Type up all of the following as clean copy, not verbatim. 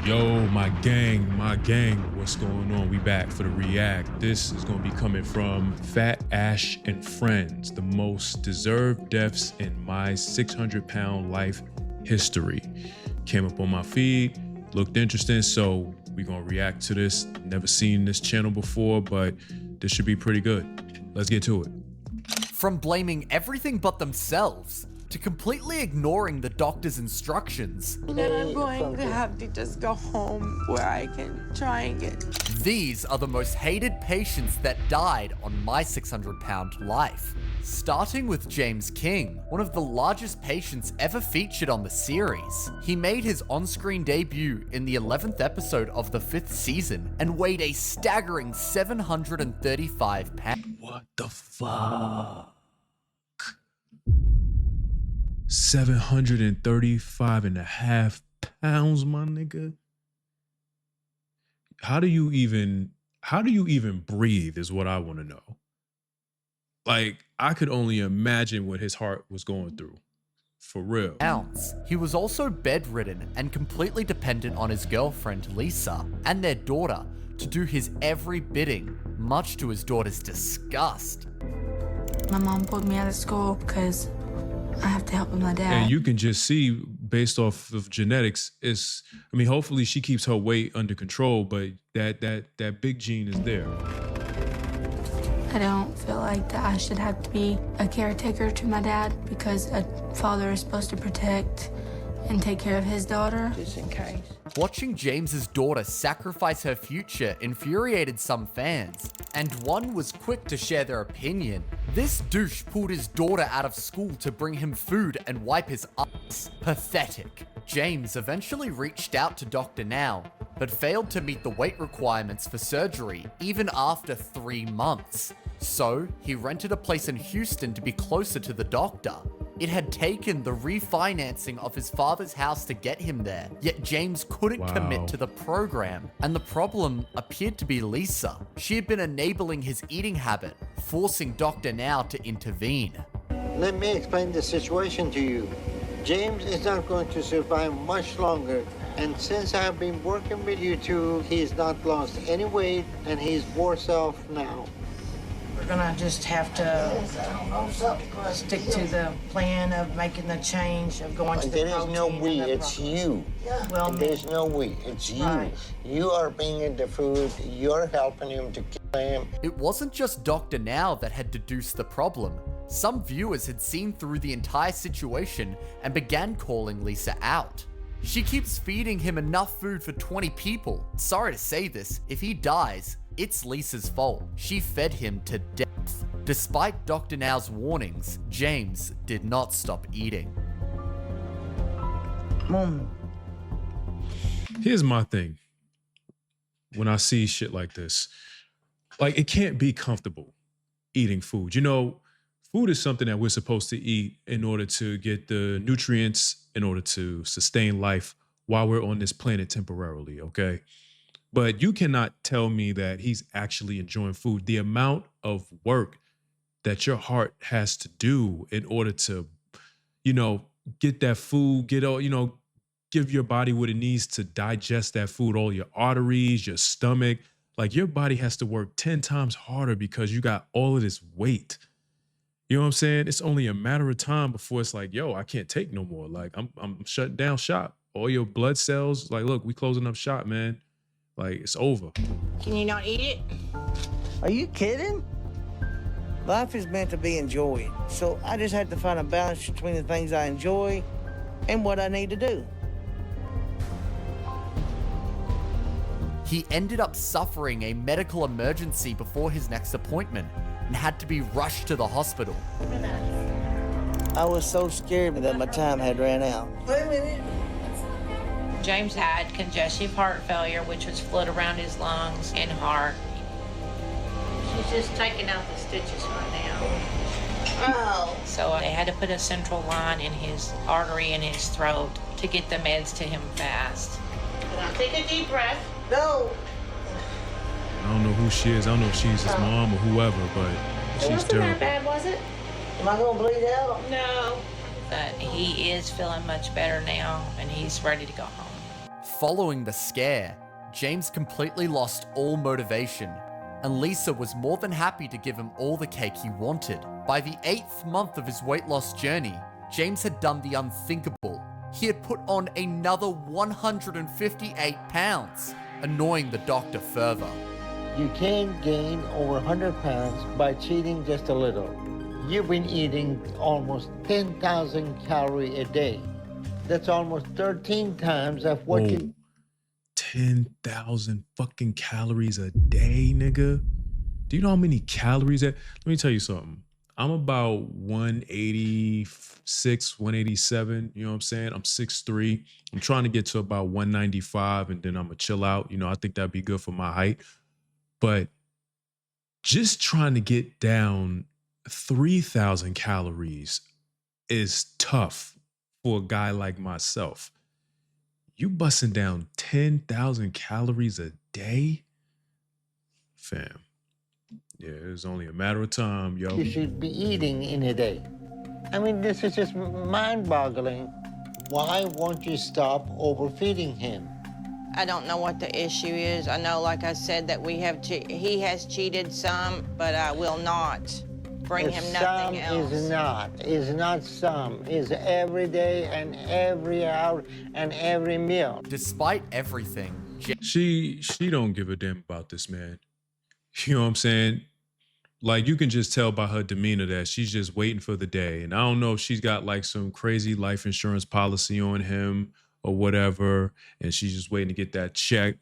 Yo, my gang, what's going on? We back for the react. This is gonna be coming from Fat Ash and Friends, the most deserved deaths in my 600-pound life history. Came up on my feed, looked interesting, so we gonna react to this. Never seen this channel before, but this should be pretty good. Let's get to it. From blaming everything but themselves to completely ignoring the doctor's instructions. Then I'm going to have to just go home where I can try and get. These are the most hated patients that died on my 600-pound life. Starting with James King, one of the largest patients ever featured on the series. He made his on-screen debut in the 11th episode of the 5th season and weighed a staggering 735 pounds. What the fuck? 735.5 pounds, my nigga. How do you even breathe is what I want to know. Like, I could only imagine what his heart was going through. For real. He was also bedridden and completely dependent on his girlfriend Lisa and their daughter to do his every bidding, much to his daughter's disgust. My mom pulled me out of school because I have to help with my dad. And you can just see, based off of genetics, hopefully she keeps her weight under control, but that big gene is there. I don't feel like that I should have to be a caretaker to my dad because a father is supposed to protect and take care of his daughter. Just in case. Watching James's daughter sacrifice her future infuriated some fans, and one was quick to share their opinion. This douche pulled his daughter out of school to bring him food and wipe his ass. Pathetic. James eventually reached out to Dr. Now, but failed to meet the weight requirements for surgery even after 3 months. So he rented a place in Houston to be closer to the doctor. It had taken the refinancing of his father's house to get him there, yet James couldn't commit to the program, and the problem appeared to be Lisa. She had been enabling his eating habit, forcing Dr. Now to intervene. Let me explain the situation to you. James is not going to survive much longer, and since I've been working with you two, he's not lost any weight, and he's worse off now. We're gonna just have to stick to the plan of making the change of going to the There is no we, it's you. Well, There's no we, it's you. Right. You are bringing the food, you're helping him to kill him. It wasn't just Dr. Now that had deduced the problem. Some viewers had seen through the entire situation and began calling Lisa out. She keeps feeding him enough food for 20 people. Sorry to say this, if he dies, it's Lisa's fault. She fed him to death. Despite Dr. Now's warnings, James did not stop eating. Mom. Here's my thing. When I see shit like this, like, it can't be comfortable eating food. You know, food is something that we're supposed to eat in order to get the nutrients, in order to sustain life while we're on this planet temporarily, okay? But you cannot tell me that he's actually enjoying food. The amount of work that your heart has to do in order to, get that food, give your body what it needs to digest that food, all your arteries, your stomach. Like, your body has to work 10 times harder because you got all of this weight. You know what I'm saying? It's only a matter of time before it's like, yo, I can't take no more. Like, I'm shutting down shop. All your blood cells, like, look, we closing up shop, man. Like, it's over. Can you not eat it? Are you kidding? Life is meant to be enjoyed, so I just had to find a balance between the things I enjoy and what I need to do. He ended up suffering a medical emergency before his next appointment and had to be rushed to the hospital. I was so scared that my time had ran out. Wait a minute. James had congestive heart failure, which was fluid around his lungs and heart. She's just taking out the stitches right now. Oh. So they had to put a central line in his artery in his throat to get the meds to him fast. Now take a deep breath. No. I don't know who she is. I don't know if she's his mom or whoever, but she's Wasn't terrible. that bad, was it? Am I gonna bleed out? No. But he is feeling much better now, and he's ready to go home. Following the scare, James completely lost all motivation, and Lisa was more than happy to give him all the cake he wanted. By the 8th month of his weight loss journey, James had done the unthinkable. He had put on another 158 pounds, annoying the doctor further. You can't gain over 100 pounds by cheating just a little. You've been eating almost 10,000 calories a day. That's almost 13 times of what you... 10,000 fucking calories a day, nigga. Do you know how many calories that? Let me tell you something. I'm about 186, 187. You know what I'm saying? I'm 6'3". I'm trying to get to about 195, and then I'm gonna chill out. You know, I think that'd be good for my height. But just trying to get down 3,000 calories is tough for a guy like myself. You busting down 10,000 calories a day? Fam. Yeah, it's only a matter of time, yo. You should be eating in a day. I mean, this is just mind-boggling. Why won't you stop overfeeding him? I don't know what the issue is. I know, like I said, that he has cheated some, but I will not bring him nothing else. Is not some. Is every day and every hour and every meal. Despite everything, she don't give a damn about this man. You know what I'm saying? Like, you can just tell by her demeanor that she's just waiting for the day. And I don't know if she's got like some crazy life insurance policy on him or whatever, and she's just waiting to get that check.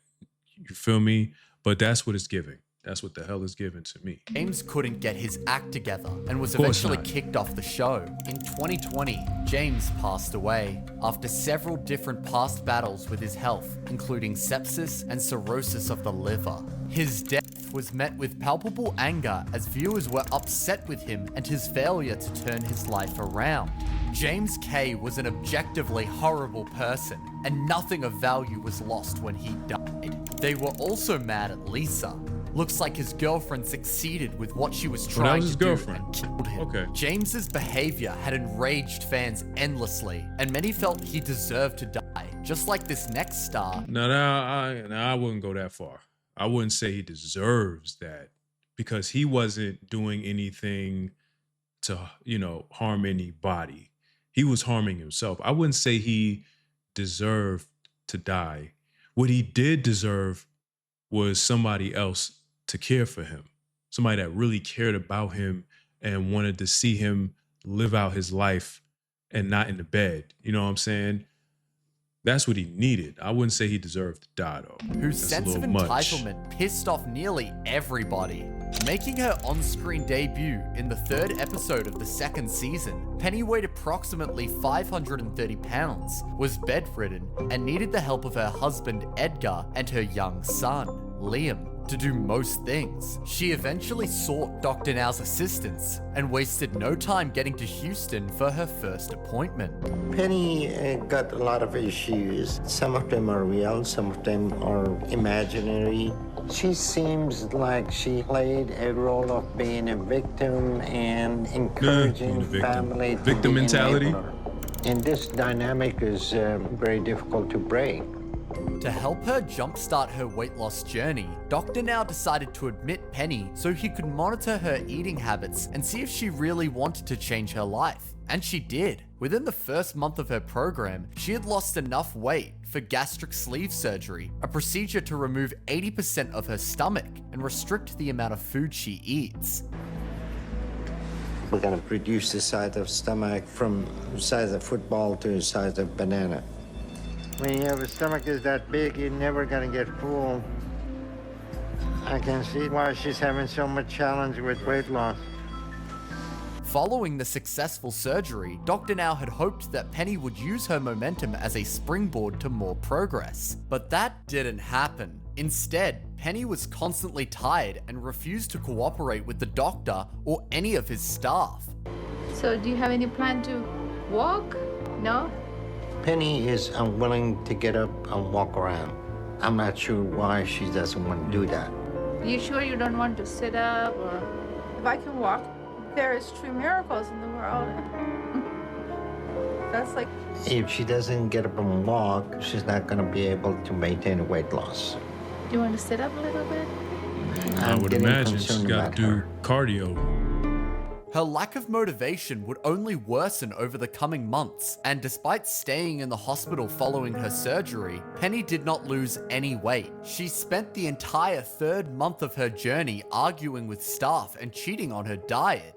You feel me? But that's what it's giving. That's what the hell is given to me. James couldn't get his act together and was eventually kicked off the show. In 2020, James passed away after several different past battles with his health, including sepsis and cirrhosis of the liver. His death was met with palpable anger as viewers were upset with him and his failure to turn his life around. James K was an objectively horrible person, and nothing of value was lost when he died. They were also mad at Lisa. Looks like his girlfriend succeeded with what she was trying to do and killed him. Okay. James's behavior had enraged fans endlessly, and many felt he deserved to die, just like this next star. No, I wouldn't go that far. I wouldn't say he deserves that, because he wasn't doing anything to, you know, harm anybody. He was harming himself. I wouldn't say he deserved to die. What he did deserve was somebody else to care for him, somebody that really cared about him and wanted to see him live out his life and not in the bed. You know what I'm saying? That's what he needed. I wouldn't say he deserved to die, though. Whose sense of entitlement pissed off nearly everybody. Making her on-screen debut in the 3rd episode of the 2nd season, Penny weighed approximately 530 pounds, was bedridden, and needed the help of her husband Edgar and her young son, Liam, to do most things. She eventually sought Dr. Now's assistance and wasted no time getting to Houston for her first appointment. Penny got a lot of issues. Some of them are real, some of them are imaginary. She seems like she played a role of being a victim and encouraging family to victim be mentality. enabler. And this dynamic is very difficult to break. To help her jumpstart her weight loss journey, Dr. Now decided to admit Penny so he could monitor her eating habits and see if she really wanted to change her life. And she did. Within the first month of her program, she had lost enough weight for gastric sleeve surgery, a procedure to remove 80% of her stomach and restrict the amount of food she eats. We're gonna reduce the size of stomach from the size of football to the size of banana. When you have a stomach is that big, you're never gonna get full. I can see why she's having so much challenge with weight loss. Following the successful surgery, Dr. Now had hoped that Penny would use her momentum as a springboard to more progress. But that didn't happen. Instead, Penny was constantly tired and refused to cooperate with the doctor or any of his staff. So do you have any plan to walk? No? Penny is unwilling to get up and walk around. I'm not sure why she doesn't want to do that. You sure you don't want to sit up or... If I can walk, there is true miracles in the world. That's like... If she doesn't get up and walk, she's not going to be able to maintain weight loss. Do you want to sit up a little bit? I would getting imagine she's concerned got about to do her. cardio. Her lack of motivation would only worsen over the coming months, and despite staying in the hospital following her surgery, Penny did not lose any weight. She spent the entire 3rd month of her journey arguing with staff and cheating on her diet.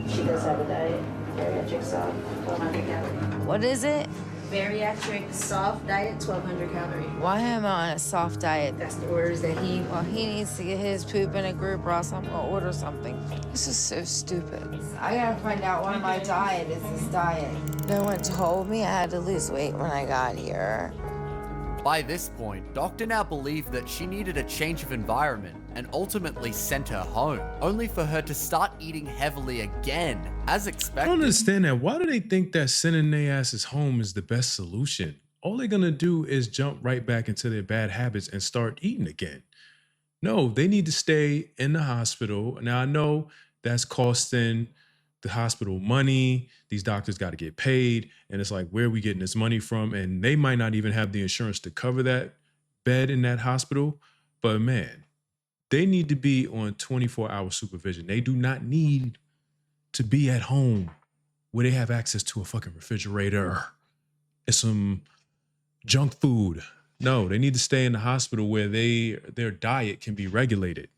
She does have a diet. Bariatric soft, 1,200 calories. What is it? Bariatric soft diet, 1,200 calories. Why am I on a soft diet? That's the orders that he... Well, he needs to get his poop in a group or else I'm gonna order something. This is so stupid. I gotta find out why my diet is this diet. No one told me I had to lose weight when I got here. By this point, Doctor now believed that she needed a change of environment and ultimately sent her home, only for her to start eating heavily again, as I expected. don't understand that. Why do they think that sending their asses home is the best solution? All they're gonna do is jump right back into their bad habits and start eating again. No, they need to stay in the hospital. Now I know that's costing the hospital money. These doctors got to get paid, and it's like, where are we getting this money from? And they might not even have the insurance to cover that bed in that hospital. But man, they need to be on 24-hour supervision. They do not need to be at home where they have access to a fucking refrigerator and some junk food. No, they need to stay in the hospital where their diet can be regulated.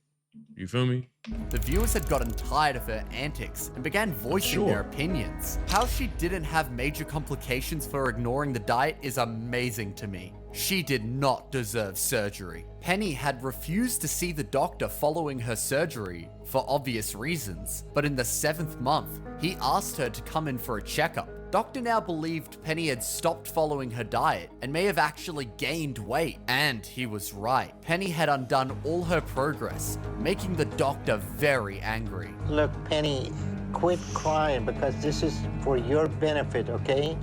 You feel me? The viewers had gotten tired of her antics and began voicing their opinions. How she didn't have major complications for ignoring the diet is amazing to me. She did not deserve surgery. Penny had refused to see the doctor following her surgery for obvious reasons, but in the 7th month, he asked her to come in for a checkup. Doctor now believed Penny had stopped following her diet and may have actually gained weight. And he was right. Penny had undone all her progress, making the doctor very angry. Look, Penny, quit crying because this is for your benefit, okay?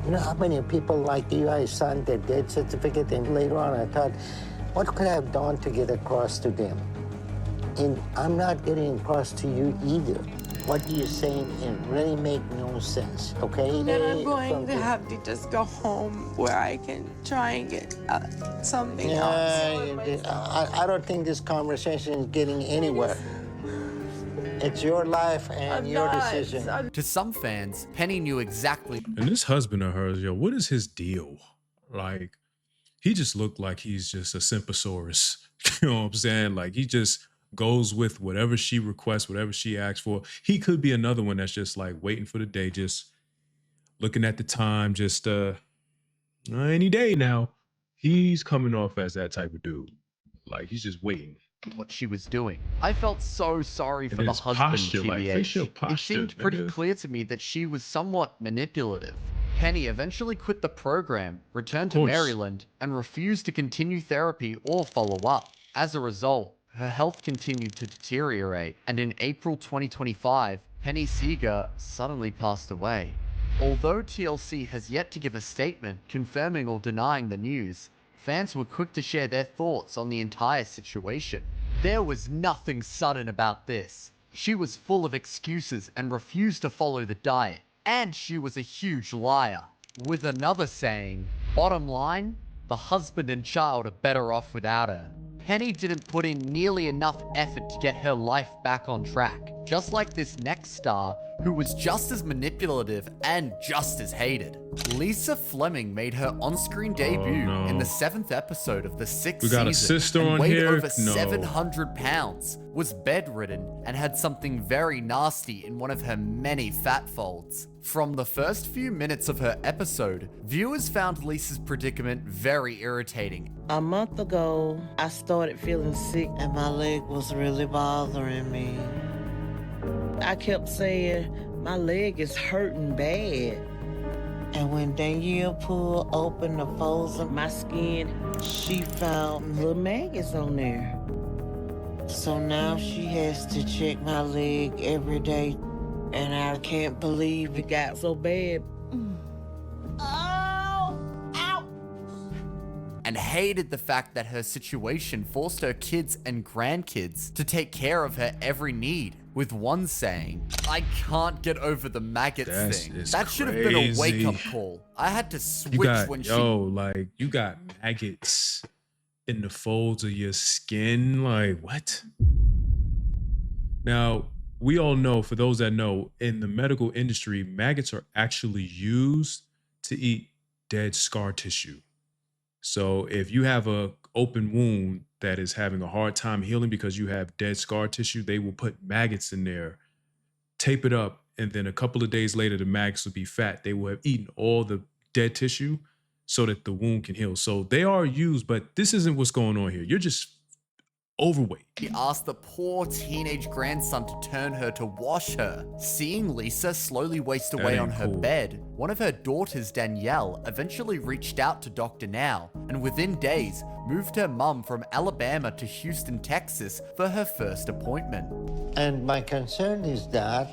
You know how many people like you, I signed their death certificate, and later on I thought, what could I have done to get across to them? And I'm not getting across to you either. What you're saying, it really make no sense, okay? Then I'm going to have to just go home where I can try and get something else. I don't think this conversation is getting anywhere. It's your life and your decision. To some fans, Penny knew exactly. And this husband of hers, yo, what is his deal? Like, he just looked like he's just a sympasaurus. You know what I'm saying? Like, he just goes with whatever she requests, whatever she asks for. He could be another one that's just like waiting for the day, just looking at the time, just any day now. He's coming off as that type of dude. Like, he's just waiting. What she was doing. I felt so sorry for the husband, posture, like, TBH. facial posture, It seemed pretty nigga. clear to me that she was somewhat manipulative. Penny eventually quit the program, returned to course. Maryland, and refused to continue therapy or follow up. As a result, her health continued to deteriorate, and in April 2025, Penny Seeger suddenly passed away. Although TLC has yet to give a statement confirming or denying the news, fans were quick to share their thoughts on the entire situation. There was nothing sudden about this. She was full of excuses and refused to follow the diet. And she was a huge liar. With another saying, bottom line, the husband and child are better off without her. Penny didn't put in nearly enough effort to get her life back on track. Just like this next star, who was just as manipulative and just as hated. Lisa Fleming made her on-screen debut in the 7th episode of the 6th We got a season sister and on weighed here? over No. 700 pounds, was bedridden, and had something very nasty in one of her many fat folds. From the first few minutes of her episode, viewers found Lisa's predicament very irritating. A month ago, I started feeling sick and my leg was really bothering me. I kept saying, my leg is hurting bad. And when Danielle pulled open the folds of my skin, she found little maggots on there. So now she has to check my leg every day. And I can't believe it got so bad. And hated the fact that her situation forced her kids and grandkids to take care of her every need. with one saying, "I can't get over the maggots thing." That should have been a crazy. wake-up call. I had to switch you got maggots in the folds of your skin. Like, what? Now, we all know, for those that know, in the medical industry, maggots are actually used to eat dead scar tissue. So if you have a open wound that is having a hard time healing because you have dead scar tissue, they will put maggots in there, tape it up, and then a couple of days later, the maggots will be fat. They will have eaten all the dead tissue so that the wound can heal. So they are used, but this isn't what's going on here. You're just overweight. He asked the poor teenage grandson to turn her to wash her. Seeing Lisa slowly waste away on her bed, one of her daughters, Danielle, eventually reached out to Dr. Now, and within days, moved her mum from Alabama to Houston, Texas for her first appointment. And my concern is that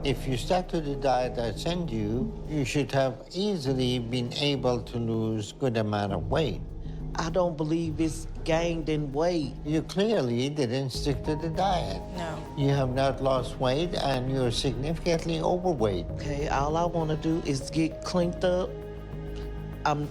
if you stuck to the diet I send you, you should have easily been able to lose good amount of weight. I don't believe it's gained in weight. You clearly didn't stick to the diet. No. You have not lost weight and you're significantly overweight. Okay, all I want to do is get cleaned up. I'm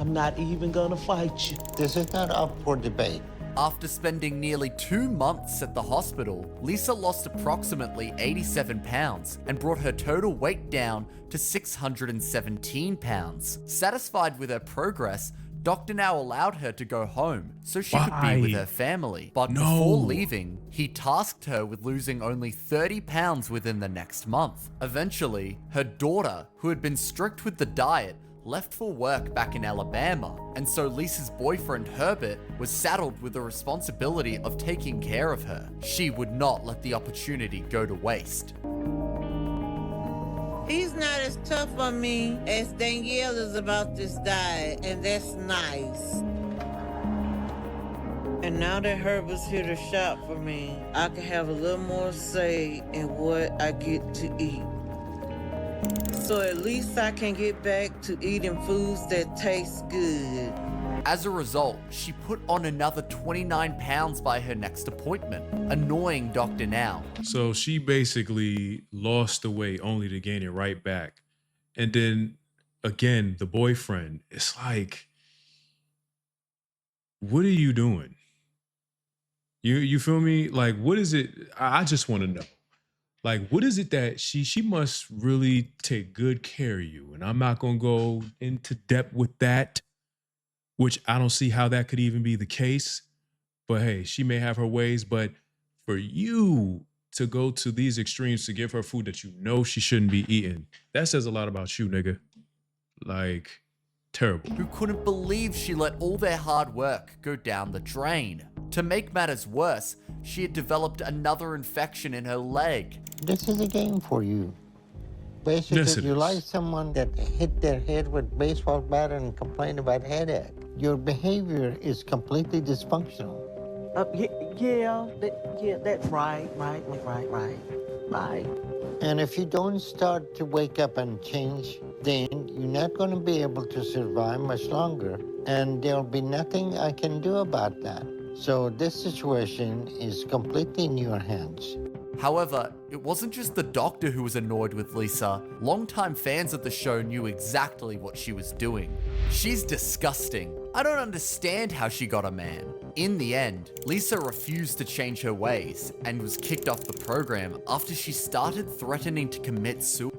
not even gonna fight you. This is not up for debate. After spending nearly 2 months at the hospital, Lisa lost approximately 87 pounds and brought her total weight down to 617 pounds. Satisfied with her progress, Dr. Now allowed her to go home so she could be with her family. But before leaving, he tasked her with losing only 30 pounds within the next month. Eventually, her daughter, who had been strict with the diet, left for work back in Alabama, and so Lisa's boyfriend Herbert was saddled with the responsibility of taking care of her. She would not let the opportunity go to waste. He's not as tough on me as Danielle is about this diet, and that's nice. And now that Herbert's here to shop for me, I can have a little more say in what I get to eat. So at least I can get back to eating foods that taste good. As a result, she put on another 29 pounds by her next appointment, annoying Dr. Now. So she basically lost the weight only to gain it right back. And then again, the boyfriend, it's like, what are you doing? You feel me? Like, what is it? I just want to know. Like, what is it that she must really take good care of you? And I'm not going to go into depth with that, which I don't see how that could even be the case. But hey, she may have her ways, but for you to go to these extremes to give her food that you know she shouldn't be eating, that says a lot about you, nigga. Like, terrible. Who couldn't believe she let all their hard work go down the drain. To make matters worse, she had developed another infection in her leg. This is a game for you. Basically, Yes, it you is. like someone that hit their head with baseball bat and complain about headache. Your behavior is completely dysfunctional. That's right. And if you don't start to wake up and change, then you're not going to be able to survive much longer. And there'll be nothing I can do about that. So this situation is completely in your hands. However, it wasn't just the doctor who was annoyed with Lisa. Longtime fans of the show knew exactly what she was doing. She's disgusting. I don't understand how she got a man. In the end, Lisa refused to change her ways and was kicked off the program after she started threatening to commit suicide.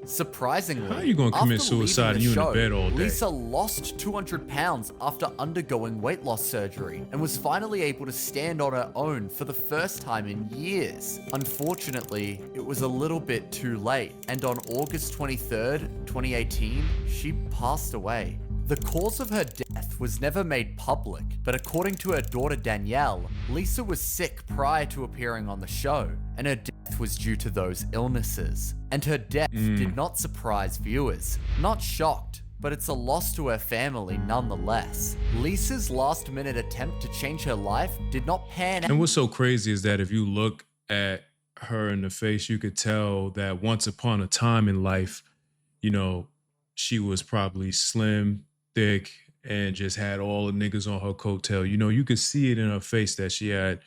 Surprisingly, How are you gonna commit after leaving suicide and you in the bed all day? Lisa lost 200 pounds after undergoing weight loss surgery and was finally able to stand on her own for the first time in years. Unfortunately, it was a little bit too late, and on August 23rd, 2018, she passed away. The cause of her death was never made public, but according to her daughter Danielle, Lisa was sick prior to appearing on the show, and her death was due to those illnesses. And her death did not surprise viewers. Not shocked, but it's a loss to her family nonetheless. Lisa's last-minute attempt to change her life did not pan out. And what's so crazy is that if you look at her in the face, you could tell that once upon a time in life, you know, she was probably slim, thick, and just had all the niggas on her coattail. You know, you could see it in her face that she had,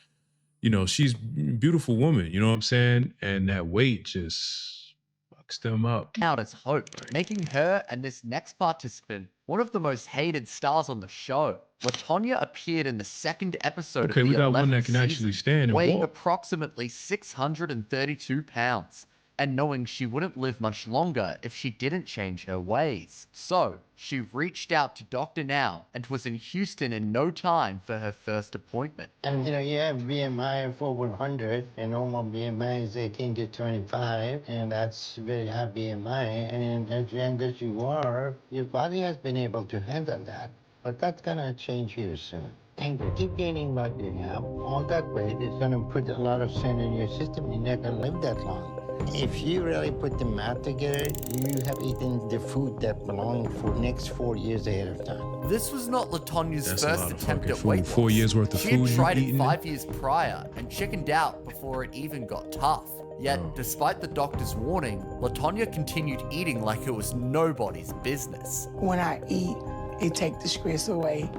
you know, she's a beautiful woman, you know what I'm saying? And that weight just fucks them up. Out as Hope, making her and this next participant one of the most hated stars on the show. LaTonya appeared in the second episode Okay, of we the got one 11th that can actually season, stand and weighing walk. approximately 632 pounds, and knowing she wouldn't live much longer if she didn't change her ways. So, she reached out to Dr. Now and was in Houston in no time for her first appointment. And you have BMI of over 100, and normal BMI is 18 to 25, and that's very high BMI. And as young as you are, your body has been able to handle that. But that's gonna change here soon. And keep gaining what you have. All that weight is gonna put a lot of strain in your system. You're not gonna live that long. If you really put the math together, you have eaten the food that belonged for next 4 years ahead of time. This was not LaTonya's That's a first lot of attempt fucking at weight food. loss. 4 years worth of She food had you've tried it eaten? 5 years prior and chickened out before it even got tough. Yet, despite the doctor's warning, LaTonya continued eating like it was nobody's business. When I eat, it takes the stress away.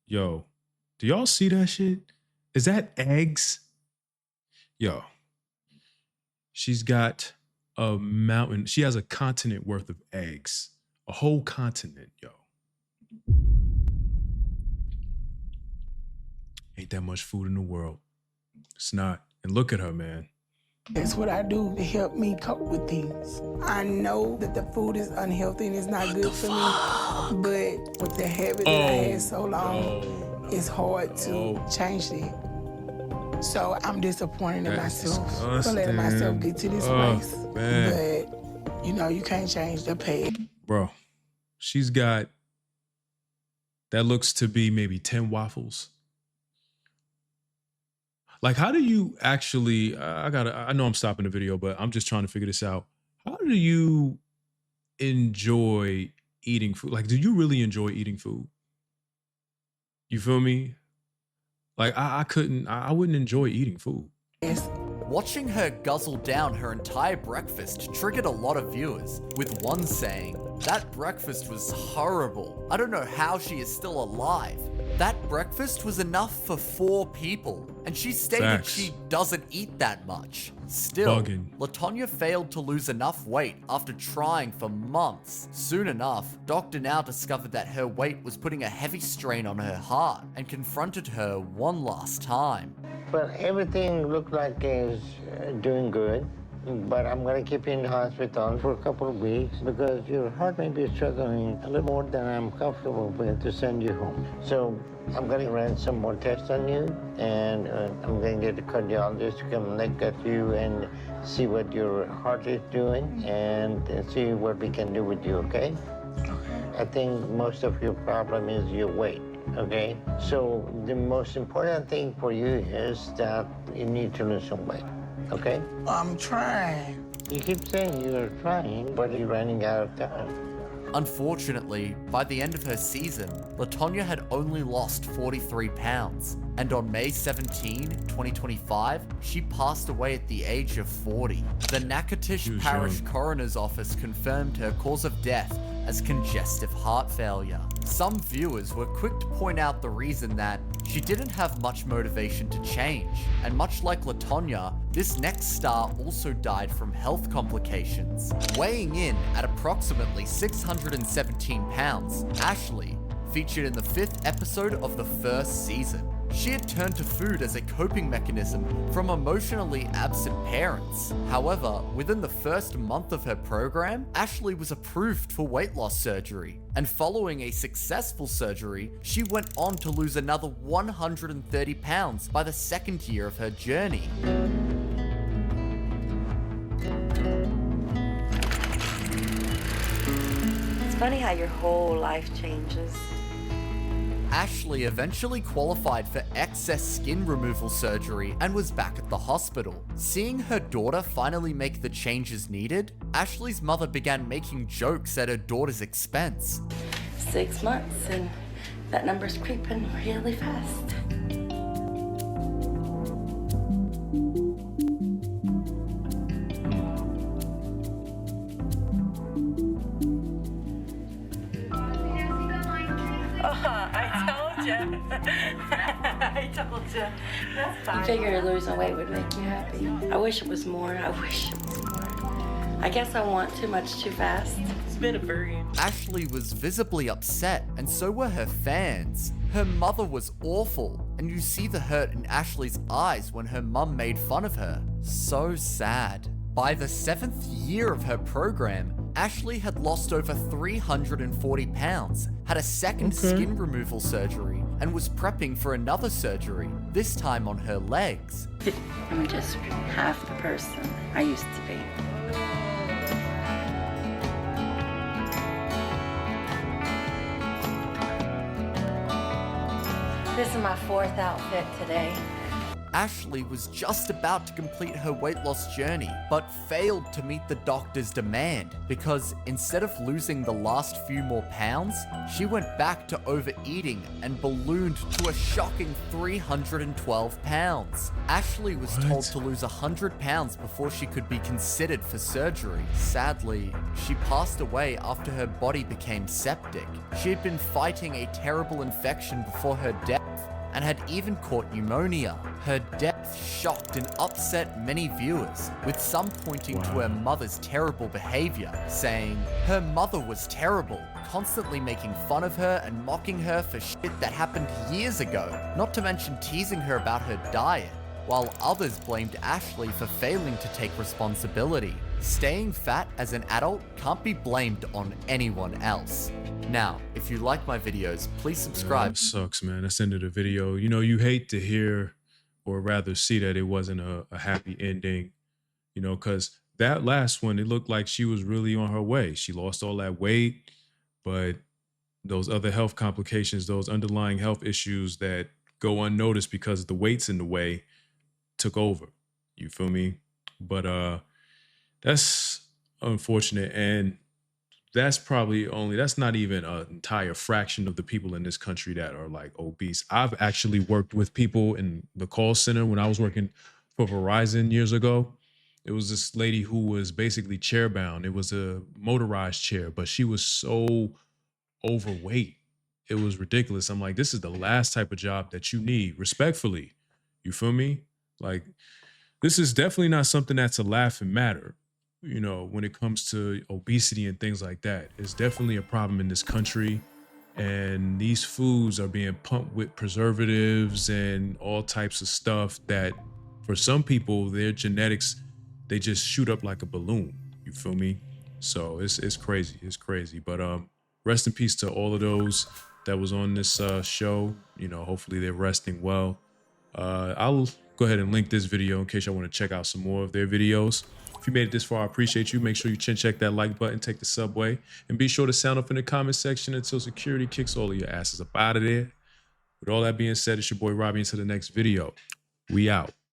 Yo, do y'all see that shit? Is that eggs? Yo, she's got a mountain. She has a continent worth of eggs. A whole continent, yo. Ain't that much food in the world. It's not. And look at her, man. That's what I do to help me cope with things. I know that the food is unhealthy and it's not good for me, but with the habit that I had so long, it's hard to change it. So I'm disappointed in myself for letting myself get to this place. Man. But, you know, you can't change the past. Bro, she's got, that looks to be maybe 10 waffles. Like, how do you actually, I know I'm stopping the video, but I'm just trying to figure this out. How do you enjoy eating food? Like, do you really enjoy eating food? You feel me? Like, I wouldn't enjoy eating food. Watching her guzzle down her entire breakfast triggered a lot of viewers, with one saying, "That breakfast was horrible. I don't know how she is still alive." That breakfast was enough for 4 people, and she stated Facts. she doesn't eat that much. Still, Bugging. LaTonya failed to lose enough weight after trying for months. Soon enough, Dr. Now discovered that her weight was putting a heavy strain on her heart and confronted her one last time. Well, everything looked like it's doing good, but I'm going to keep you in the hospital for a couple of weeks because your heart may be struggling a little more than I'm comfortable with to send you home. So I'm going to run some more tests on you, and I'm going to get a cardiologist to come look at you and see what your heart is doing and see what we can do with you, okay? I think most of your problem is your weight. Okay, so the most important thing for you is that you need to lose some weight, okay? I'm trying. You keep saying you're trying, but you're running out of time. Unfortunately, by the end of her season, LaTonya had only lost 43 pounds, and on May 17, 2025, she passed away at the age of 40. The Natchitoches Parish Coroner's Office confirmed her cause of death as congestive heart failure. Some viewers were quick to point out the reason that she didn't have much motivation to change, and much like LaTonya, this next star also died from health complications. Weighing in at approximately 617 pounds, Ashley featured in the 5th episode of the first season. She had turned to food as a coping mechanism from emotionally absent parents. However, within the first month of her program, Ashley was approved for weight loss surgery. And following a successful surgery, she went on to lose another 130 pounds by the 2nd year of her journey. It's funny how your whole life changes. Ashley eventually qualified for excess skin removal surgery and was back at the hospital. Seeing her daughter finally make the changes needed, Ashley's mother began making jokes at her daughter's expense. 6 months and that number's creeping really fast. I told I told you. That's fine. You figure losing weight would make you happy. I wish it was more. I wish it was more. I guess I want too much too fast. It's been a very... Ashley was visibly upset, and so were her fans. Her mother was awful, and you see the hurt in Ashley's eyes when her mum made fun of her. So sad. By the 7th year of her program, Ashley had lost over 340 pounds, had a second skin removal surgery, and was prepping for another surgery, this time on her legs. I'm just half the person I used to be. This is my 4th outfit today. Ashley was just about to complete her weight loss journey, but failed to meet the doctor's demand because instead of losing the last few more pounds, she went back to overeating and ballooned to a shocking 312 pounds. Ashley was told to lose 100 pounds before she could be considered for surgery. Sadly, she passed away after her body became septic. She had been fighting a terrible infection before her death and had even caught pneumonia. Her death shocked and upset many viewers, with some pointing to her mother's terrible behavior, saying her mother was terrible, constantly making fun of her and mocking her for shit that happened years ago, not to mention teasing her about her diet, while others blamed Ashley for failing to take responsibility. Staying fat as an adult can't be blamed on anyone else. Now, if you like my videos, please subscribe. That sucks, man. That's the end of the video. You know, you hate to hear or rather see that it wasn't a happy ending, you know, because that last one, it looked like she was really on her way. She lost all that weight, but those other health complications, those underlying health issues that go unnoticed because the weight's in the way, took over. You feel me? But that's unfortunate. And that's not even an entire fraction of the people in this country that are like obese. I've actually worked with people in the call center when I was working for Verizon years ago. It was this lady who was basically chair-bound. It was a motorized chair, but she was so overweight. It was ridiculous. I'm like, this is the last type of job that you need, respectfully. You feel me? Like, this is definitely not something that's a laughing matter. You know, when it comes to obesity and things like that, it's definitely a problem in this country. And these foods are being pumped with preservatives and all types of stuff that for some people, their genetics, they just shoot up like a balloon. You feel me? So it's crazy. It's crazy. But rest in peace to all of those that was on this show. You know, hopefully they're resting well. I'll go ahead and link this video in case y'all want to check out some more of their videos. If you made it this far, I appreciate you. Make sure you check that like button, take the subway, and be sure to sound up in the comment section until security kicks all of your asses up out of there. With all that being said, it's your boy Robbie. Until the next video, we out.